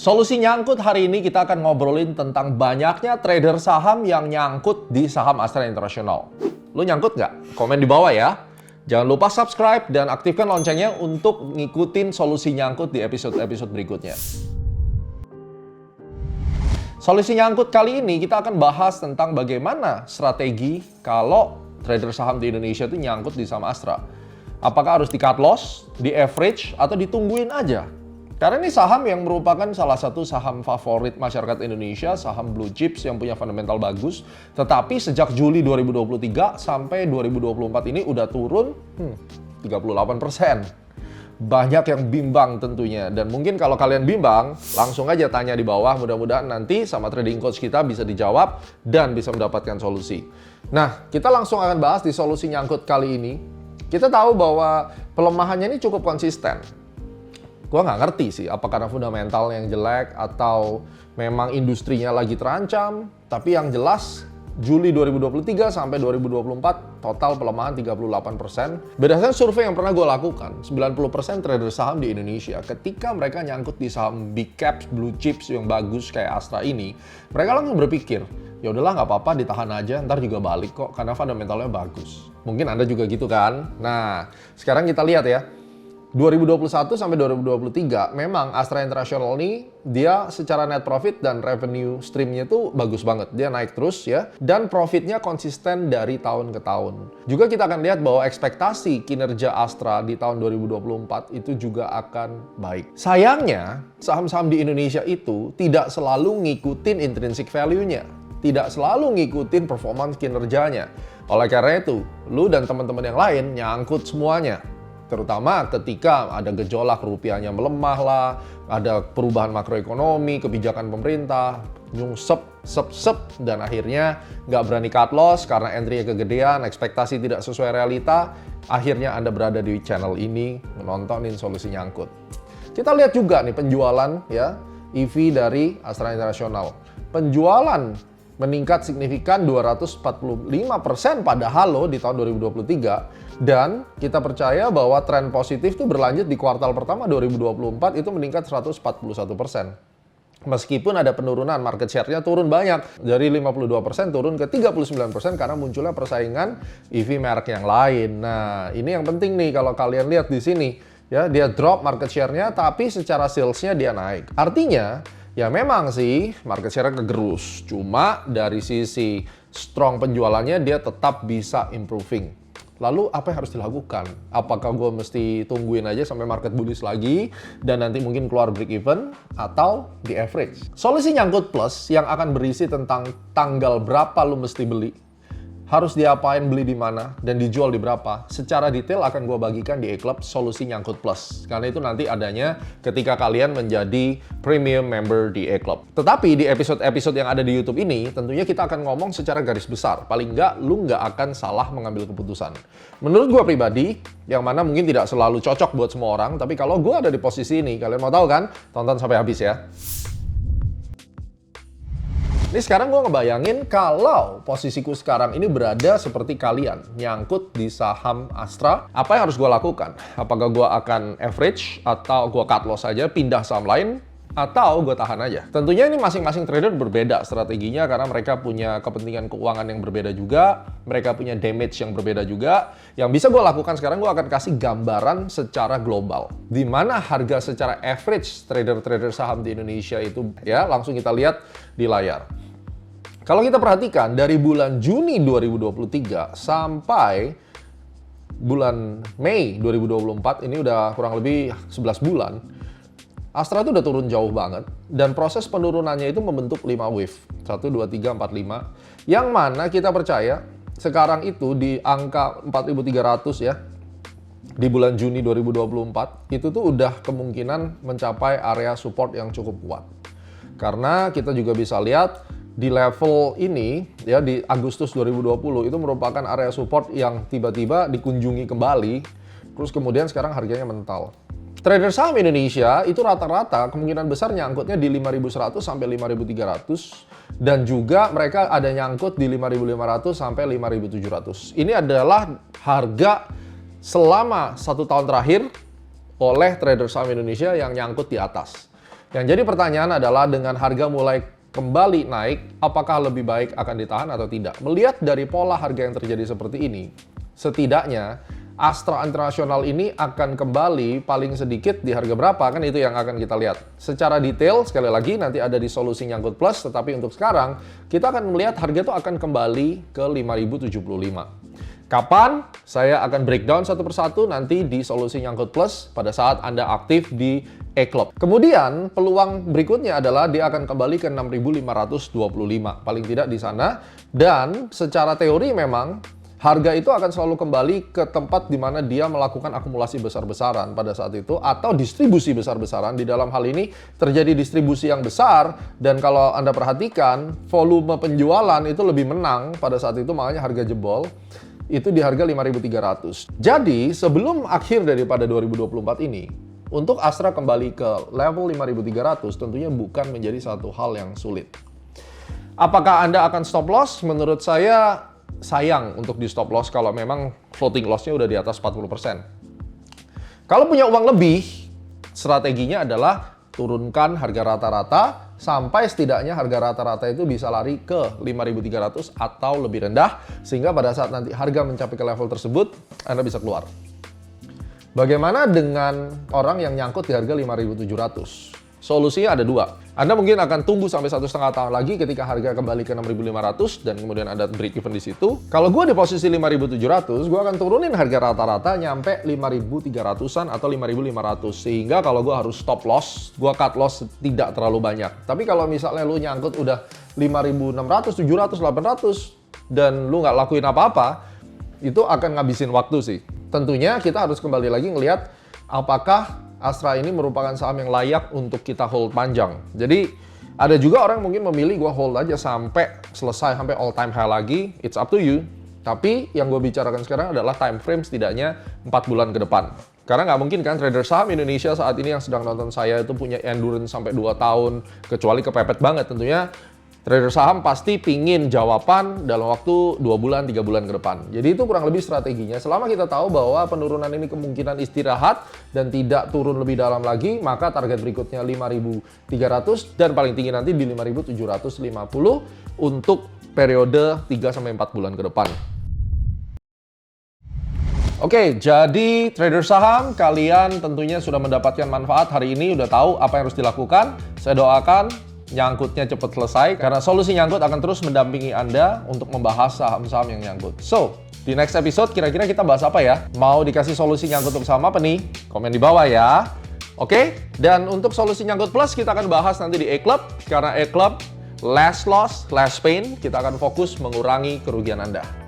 Solusi nyangkut hari ini kita akan ngobrolin tentang banyaknya trader saham yang nyangkut di saham Astra International. Lu nyangkut nggak? Komen di bawah ya. Jangan lupa subscribe dan aktifkan loncengnya untuk ngikutin solusi nyangkut di episode-episode berikutnya. Solusi nyangkut kali ini kita akan bahas tentang bagaimana strategi kalau trader saham di Indonesia itu nyangkut di saham Astra. Apakah harus di cut loss, di average, atau ditungguin aja? Karena ini saham yang merupakan salah satu saham favorit masyarakat Indonesia, saham blue chips yang punya fundamental bagus. Tetapi sejak Juli 2023 sampai 2024 ini udah turun 38%. Banyak yang bimbang tentunya. Dan mungkin kalau kalian bimbang, langsung aja tanya di bawah. Mudah-mudahan nanti sama trading coach kita bisa dijawab dan bisa mendapatkan solusi. Nah, kita langsung akan bahas di solusi nyangkut kali ini. Kita tahu bahwa pelemahannya ini cukup konsisten. Gua nggak ngerti sih, apa karena fundamental yang jelek atau memang industrinya lagi terancam. Tapi yang jelas, Juli 2023 sampai 2024, total pelemahan 38%. Berdasarkan survei yang pernah gue lakukan, 90% trader saham di Indonesia, ketika mereka nyangkut di saham big caps, blue chips yang bagus kayak Astra ini, mereka langsung berpikir, ya udahlah nggak apa-apa, ditahan aja, ntar juga balik kok, karena fundamentalnya bagus. Mungkin Anda juga gitu kan? Nah, sekarang kita lihat ya. 2021 sampai 2023 memang Astra International ini dia secara net profit dan revenue streamnya tuh bagus banget. Dia naik terus ya, dan profitnya konsisten dari tahun ke tahun. Juga kita akan lihat bahwa ekspektasi kinerja Astra di tahun 2024 itu juga akan baik. Sayangnya saham-saham di Indonesia itu tidak selalu ngikutin intrinsic value-nya, tidak selalu ngikutin performance kinerjanya. Oleh karena itu, lu dan teman-teman yang lain nyangkut semuanya. Terutama ketika ada gejolak rupiahnya melemah lah, ada perubahan makroekonomi, kebijakan pemerintah, nyungsep, dan akhirnya nggak berani cut loss karena entry-nya kegedean, ekspektasi tidak sesuai realita, akhirnya Anda berada di channel ini menontonin solusi nyangkut. Kita lihat juga nih penjualan ya EV dari Astra International. Penjualan meningkat signifikan 245% pada halo di tahun 2023. Dan kita percaya bahwa tren positif itu berlanjut di kuartal pertama 2024 itu meningkat 141%. Meskipun ada penurunan, market share-nya turun banyak. Dari 52% turun ke 39% karena munculnya persaingan EV merek yang lain. Nah, ini yang penting nih kalau kalian lihat di sini. Ya, dia drop market share-nya tapi secara sales-nya dia naik. Artinya, ya memang sih market share-nya kegerus. Cuma dari sisi strong penjualannya dia tetap bisa improving. Lalu apa yang harus dilakukan? Apakah gue mesti tungguin aja sampai market bullish lagi dan nanti mungkin keluar break even atau di average? Solusi nyangkut plus yang akan berisi tentang tanggal berapa lu mesti beli, harus diapain, beli di mana, dan dijual di berapa. Secara detail akan gue bagikan di E-Club Solusi Nyangkut Plus. Karena itu nanti adanya ketika kalian menjadi premium member di E-Club. Tetapi di episode-episode yang ada di YouTube ini, tentunya kita akan ngomong secara garis besar. Paling nggak, lu nggak akan salah mengambil keputusan. Menurut gue pribadi, yang mana mungkin tidak selalu cocok buat semua orang, tapi kalau gue ada di posisi ini, kalian mau tahu kan? Tonton sampai habis ya. Ini sekarang gue ngebayangin kalau posisiku sekarang ini berada seperti kalian, nyangkut di saham Astra, apa yang harus gue lakukan? Apakah gue akan average, atau gue cut loss aja, pindah saham lain, atau gue tahan aja? Tentunya ini masing-masing trader berbeda strateginya karena mereka punya kepentingan keuangan yang berbeda juga, mereka punya damage yang berbeda juga. Yang bisa gue lakukan sekarang, gue akan kasih gambaran secara global. Di mana harga secara average trader-trader saham di Indonesia itu, ya langsung kita lihat di layar. Kalau kita perhatikan dari bulan Juni 2023 sampai bulan Mei 2024, ini udah kurang lebih 11 bulan, Astra itu udah turun jauh banget. Dan proses penurunannya itu membentuk 5 wave. 1, 2, 3, 4, 5. Yang mana kita percaya sekarang itu di angka 4.300 ya, di bulan Juni 2024, itu tuh udah kemungkinan mencapai area support yang cukup kuat. Karena kita juga bisa lihat di level ini, ya di Agustus 2020, itu merupakan area support yang tiba-tiba dikunjungi kembali, terus kemudian sekarang harganya mental. Trader saham Indonesia itu rata-rata kemungkinan besar nyangkutnya di 5.100 sampai 5.300, dan juga mereka ada nyangkut di 5.500 sampai 5.700. Ini adalah harga selama 1 tahun terakhir oleh trader saham Indonesia yang nyangkut di atas. Yang jadi pertanyaan adalah dengan harga mulai kembali naik, apakah lebih baik akan ditahan atau tidak? Melihat dari pola harga yang terjadi seperti ini, setidaknya Astra International ini akan kembali paling sedikit di harga berapa, kan itu yang akan kita lihat. Secara detail, sekali lagi nanti ada di Solusi Nyangkut Plus, tetapi untuk sekarang kita akan melihat harga itu akan kembali ke 5.075. Kapan? Saya akan breakdown satu persatu nanti di Solusi Nyangkut Plus pada saat Anda aktif di E-Club. Kemudian peluang berikutnya adalah dia akan kembali ke 6.525, paling tidak di sana. Dan secara teori memang harga itu akan selalu kembali ke tempat di mana dia melakukan akumulasi besar-besaran pada saat itu atau distribusi besar-besaran. Di dalam hal ini terjadi distribusi yang besar dan kalau Anda perhatikan volume penjualan itu lebih menang pada saat itu, makanya harga jebol itu di harga 5.300. Jadi sebelum akhir daripada 2024 ini, untuk Astra kembali ke level 5.300 tentunya bukan menjadi satu hal yang sulit. Apakah Anda akan stop loss? Menurut saya sayang untuk di stop loss kalau memang floating loss-nya udah di atas 40%. Kalau punya uang lebih, strateginya adalah turunkan harga rata-rata sampai setidaknya harga rata-rata itu bisa lari ke 5.300 atau lebih rendah, sehingga pada saat nanti harga mencapai ke level tersebut, Anda bisa keluar. Bagaimana dengan orang yang nyangkut di harga 5.700? Solusinya ada dua. Anda mungkin akan tunggu sampai 1,5 tahun lagi ketika harga kembali ke 6.500 dan kemudian Anda break even di situ. Kalau gue di posisi 5.700, gue akan turunin harga rata-rata nyampe 5.300-an atau 5.500. Sehingga kalau gue harus stop loss, gue cut loss tidak terlalu banyak. Tapi kalau misalnya lu nyangkut udah 5.600, 700, 800 dan lu nggak lakuin apa-apa, itu akan ngabisin waktu sih. Tentunya kita harus kembali lagi ngelihat apakah Astra ini merupakan saham yang layak untuk kita hold panjang. Jadi ada juga orang mungkin memilih gua hold aja sampai selesai, sampai all time high lagi. It's up to you. Tapi yang gue bicarakan sekarang adalah time frame setidaknya 4 bulan ke depan. Karena nggak mungkin kan trader saham Indonesia saat ini yang sedang nonton saya itu punya endurance sampai 2 tahun. Kecuali kepepet banget tentunya. Trader saham pasti pingin jawaban dalam waktu 2 bulan, 3 bulan ke depan. Jadi itu kurang lebih strateginya. Selama kita tahu bahwa penurunan ini kemungkinan istirahat dan tidak turun lebih dalam lagi, maka target berikutnya 5.300 dan paling tinggi nanti di 5.750 untuk periode 3-4 bulan ke depan. Oke, jadi trader saham, kalian tentunya sudah mendapatkan manfaat hari ini, udah tahu apa yang harus dilakukan. Saya doakan nyangkutnya cepat selesai karena Solusi Nyangkut akan terus mendampingi Anda untuk membahas saham-saham yang nyangkut. So, di next episode kira-kira kita bahas apa ya? Mau dikasih solusi nyangkut untuk saham apa nih? Komen di bawah ya. Oke, dan untuk Solusi Nyangkut Plus kita akan bahas nanti di E-Club karena E-Club less loss, less pain, kita akan fokus mengurangi kerugian Anda.